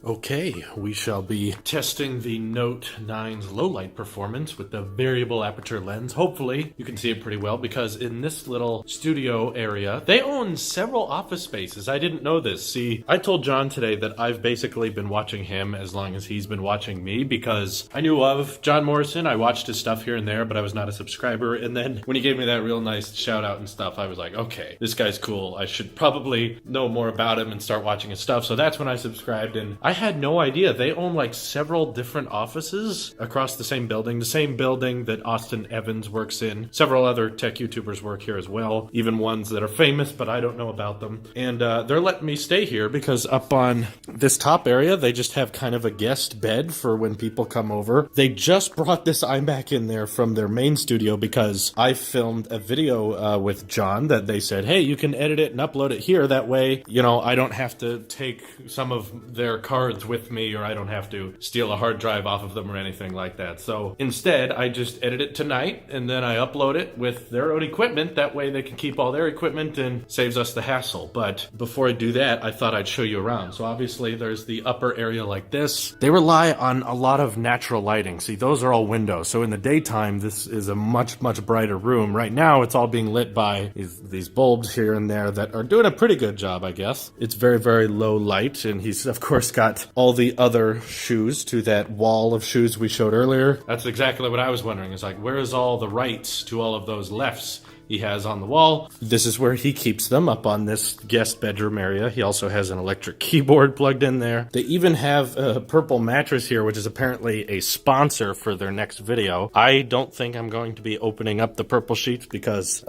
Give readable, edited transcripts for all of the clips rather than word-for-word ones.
Okay, we shall be testing the Note 9's low light performance with the variable aperture lens. Hopefully you can see it pretty well because in this little studio area, they own several office spaces. I didn't know this. See, I told John today that I've basically been watching him as long as he's been watching me because I knew of John Morrison. I watched his stuff here and there, but I was not a subscriber. And then when he gave me that real nice shout out and stuff, I was like, okay, this guy's cool. I should probably know more about him and start watching his stuff. So that's when I subscribed, and I had no idea they own like several different offices across the same building that Austin Evans works in. Several other tech YouTubers work here as well, even ones that are famous, but I don't know about them. And they're letting me stay here because up on this top area, they just have kind of a guest bed for when people come over. They just brought this iMac in there from their main studio because I filmed a video with John that they said, hey, you can edit it and upload it here. That way, you know, I don't have to take some of their cards with me, or I don't have to steal a hard drive off of them or anything like that. So instead, I just edit it tonight and then I upload it with their own equipment. That way they can keep all their equipment and saves us the hassle. But before I do that, I thought I'd show you around. So obviously there's the upper area like this. They rely on a lot of natural lighting. See, those are all windows. So in the daytime, this is a much, much brighter room. Right now, it's all being lit by these bulbs here and there that are doing a pretty good job, I guess. It's very, very low light, and he's, of course, got all the other shoes to that wall of shoes we showed earlier. That's exactly what I was wondering. It's like, where is all the rights to all of those lefts he has on the wall? This is where he keeps them, up on this guest bedroom area. He also has an electric keyboard plugged in there. They even have a purple mattress here, which is apparently a sponsor for their next video. I don't think I'm going to be opening up the purple sheets because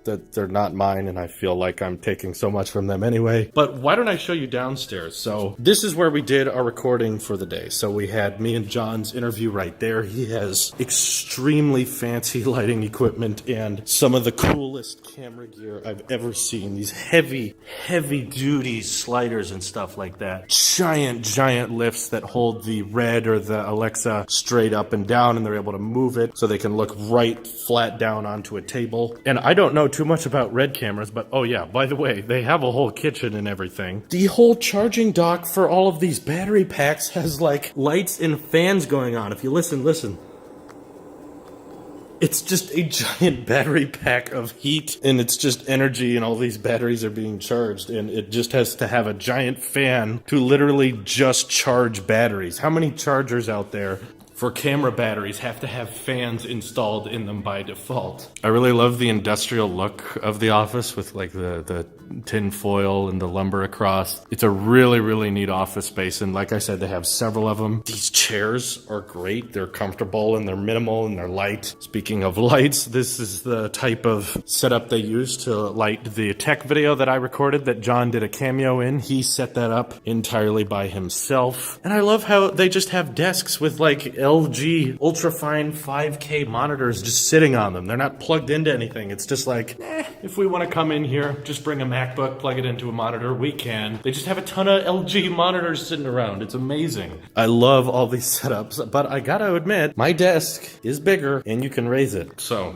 that they're not mine, and I feel like I'm taking so much from them anyway. But why don't I show you downstairs? So this is where we did our recording for the day. So we had me and John's interview right there. He has extremely fancy lighting equipment and some of the coolest camera gear I've ever seen. These heavy duty sliders and stuff like that. Giant lifts that hold the Red or the Alexa straight up and down, and they're able to move it so they can look right flat down onto a table. And I don't know too much about Red cameras, but oh yeah, by the way, they have a whole kitchen and everything. The whole charging dock for all of these battery packs has like lights and fans going on. If you listen. It's just a giant battery pack of heat, and it's just energy, and all these batteries are being charged, and it just has to have a giant fan to literally just charge batteries. How many chargers out there for camera batteries have to have fans installed in them by default? I really love the industrial look of the office with like the tin foil and the lumber across. It's a really neat office space, and like I said, they have several of them. These chairs are great. They're comfortable and they're minimal and they're light. Speaking of lights, this is the type of setup they use to light the tech video that I recorded that John did a cameo in. He set that up entirely by himself. And I love how they just have desks with like LG ultrafine 5K monitors just sitting on them. They're not plugged into anything. It's just like, if we want to come in here, just bring a MacBook, plug it into a monitor, we can. They just have a ton of LG monitors sitting around. It's amazing. I love all these setups, but I gotta admit, my desk is bigger and you can raise it. So,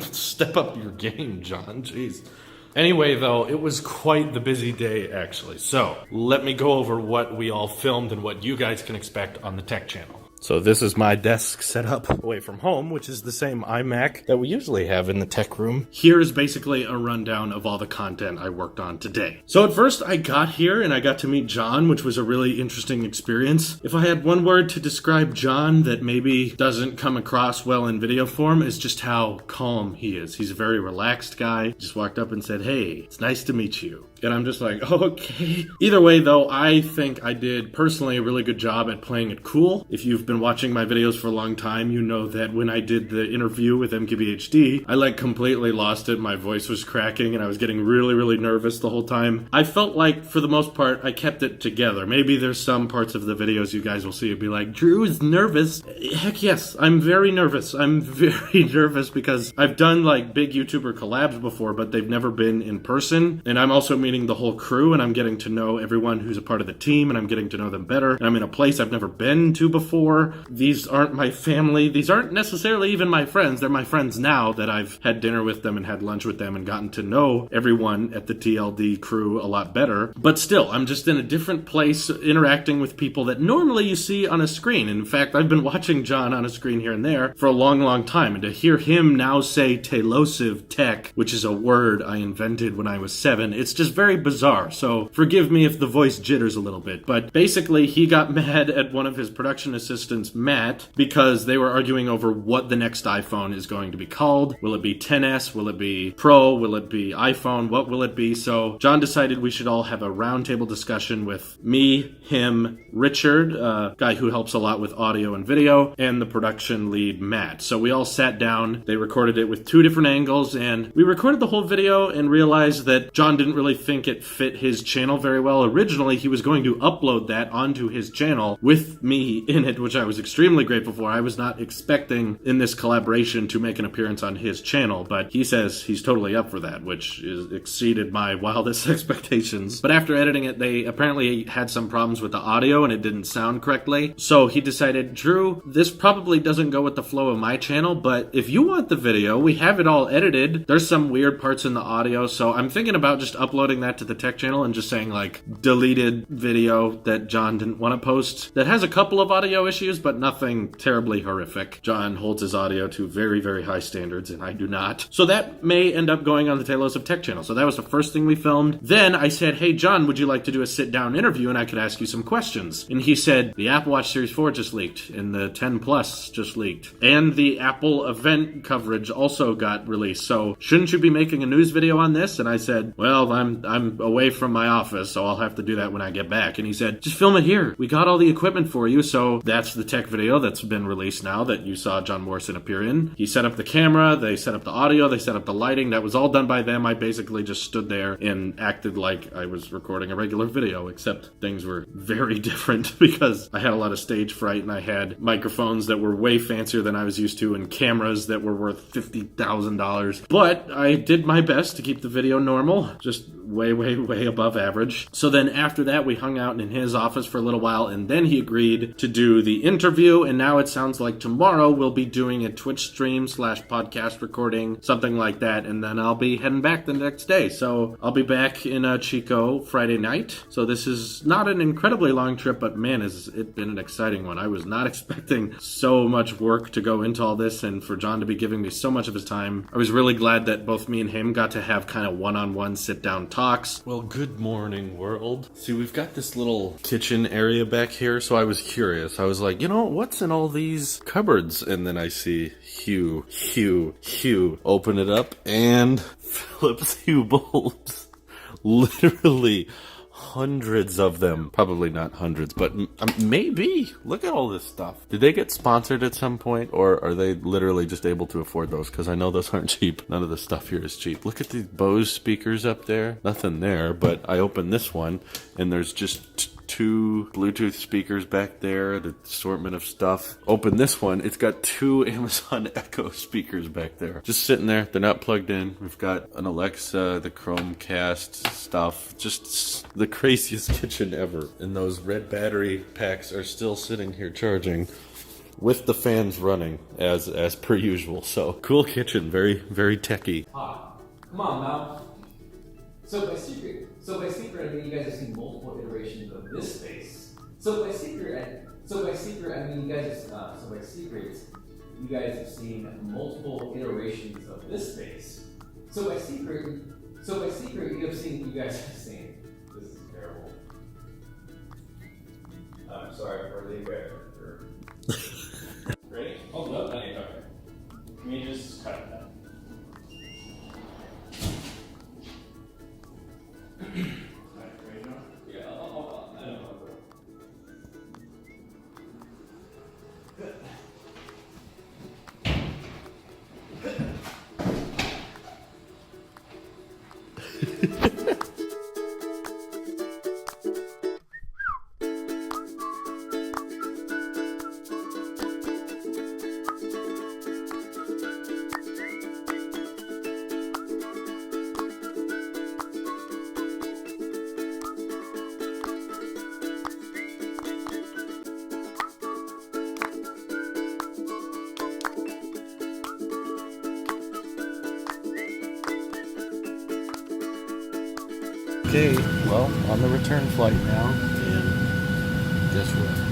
step up your game, John. Jeez. Anyway, though, it was quite the busy day, actually. So, let me go over what we all filmed and what you guys can expect on the Tech Channel. So this is my desk set up away from home, which is the same iMac that we usually have in the tech room. Here is basically a rundown of all the content I worked on today. So at first I got here and I got to meet John, which was a really interesting experience. If I had one word to describe John that maybe doesn't come across well in video form, is just how calm he is. He's a very relaxed guy. Just walked up and said, hey, it's nice to meet you. And I'm just like, okay. Either way, though, I think I did personally a really good job at playing it cool. If you've been watching my videos for a long time, you know that when I did the interview with MKBHD, I like completely lost it. My voice was cracking and I was getting really nervous the whole time. I felt like, for the most part, I kept it together. Maybe there's some parts of the videos you guys will see and be like, Drew is nervous. Heck yes, I'm very nervous. I'm very nervous because I've done like big YouTuber collabs before, but they've never been in person. And I'm also meeting the whole crew, and I'm getting to know everyone who's a part of the team, and I'm getting to know them better. And I'm in a place I've never been to before. before. These aren't my family. These aren't necessarily even my friends. They're my friends now that I've had dinner with them and had lunch with them and gotten to know everyone at the TLD crew a lot better. But still, I'm just in a different place interacting with people that normally you see on a screen. In fact, I've been watching John on a screen here and there for a long time, and to hear him now say Tailosive Tech, which is a word I invented when I was 7, it's just very bizarre. So forgive me if the voice jitters a little bit. But basically, he got mad at one of his production assistants, Matt, because they were arguing over what the next iPhone is going to be called. Will it be 10S? Will it be Pro? Will it be iPhone? What will it be? So John decided we should all have a roundtable discussion with me, him, Richard, a guy who helps a lot with audio and video, and the production lead, Matt. So we all sat down. They recorded it with 2 different angles, and we recorded the whole video and realized that John didn't really think it fit his channel very well. Originally, he was going to upload that onto his channel with me in it, which I was extremely grateful for. I was not expecting in this collaboration to make an appearance on his channel, but he says he's totally up for that, which exceeded my wildest expectations. But after editing it, they apparently had some problems with the audio and it didn't sound correctly. So he decided, Drew, this probably doesn't go with the flow of my channel, but if you want the video, we have it all edited. There's some weird parts in the audio, so I'm thinking about just uploading that to the tech channel and just saying like deleted video that John didn't want to post that has a couple of audio issues, but nothing terribly horrific. John holds his audio to very high standards, and I do not. So that may end up going on the Tailosive Tech channel. So that was the first thing we filmed. Then I said, hey, John, would you like to do a sit-down interview and I could ask you some questions? And he said, the Apple Watch Series 4 just leaked, and the 10 Plus just leaked, and the Apple event coverage also got released. So shouldn't you be making a news video on this? And I said, well, I'm away from my office, so I'll have to do that when I get back. And he said, just film it here. We got all the equipment for you. So that's the tech video that's been released now that you saw John Morrison appear in. He set up the camera, they set up the audio, they set up the lighting. That was all done by them. I basically just stood there and acted like I was recording a regular video, except things were very different because I had a lot of stage fright and I had microphones that were way fancier than I was used to and cameras that were worth $50,000. But I did my best to keep the video normal, just way above average. So then after that, we hung out in his office for a little while, and then he agreed to do the interview, and now it sounds like tomorrow we'll be doing a Twitch stream / podcast recording, something like that, and then I'll be heading back the next day. So I'll be back in Chico Friday night. So this is not an incredibly long trip, but man, has it been an exciting one. I was not expecting so much work to go into all this, and for John to be giving me so much of his time. I was really glad that both me and him got to have kind of one-on-one sit-down talks. Well, good morning, world. See, we've got this little kitchen area back here, so I was curious. I was like, you know, what's in all these cupboards? And then I see Hue. Open it up, and Philips Hue bulbs. Literally hundreds of them. Probably not hundreds, but maybe. Look at all this stuff. Did they get sponsored at some point, or are they literally just able to afford those? Because I know those aren't cheap. None of the stuff here is cheap. Look at these Bose speakers up there. Nothing there, but I opened this one, and there's just 2 Bluetooth speakers back there, the assortment of stuff. Open this one, it's got 2 Amazon Echo speakers back there. Just sitting there, they're not plugged in. We've got an Alexa, the Chromecast stuff, just the craziest kitchen ever. And those red battery packs are still sitting here charging with the fans running as per usual. So cool kitchen, very techy. Come on now. So by secret, I mean you guys have seen multiple iterations of this space. So by secret, I mean you guys have seen multiple iterations of this space. So by secret, you guys have seen. This is terrible. I'm sorry for the embarrassment. Ready? Oh no, okay. Can you just cut that? Okay, well, on the return flight now, and guess what?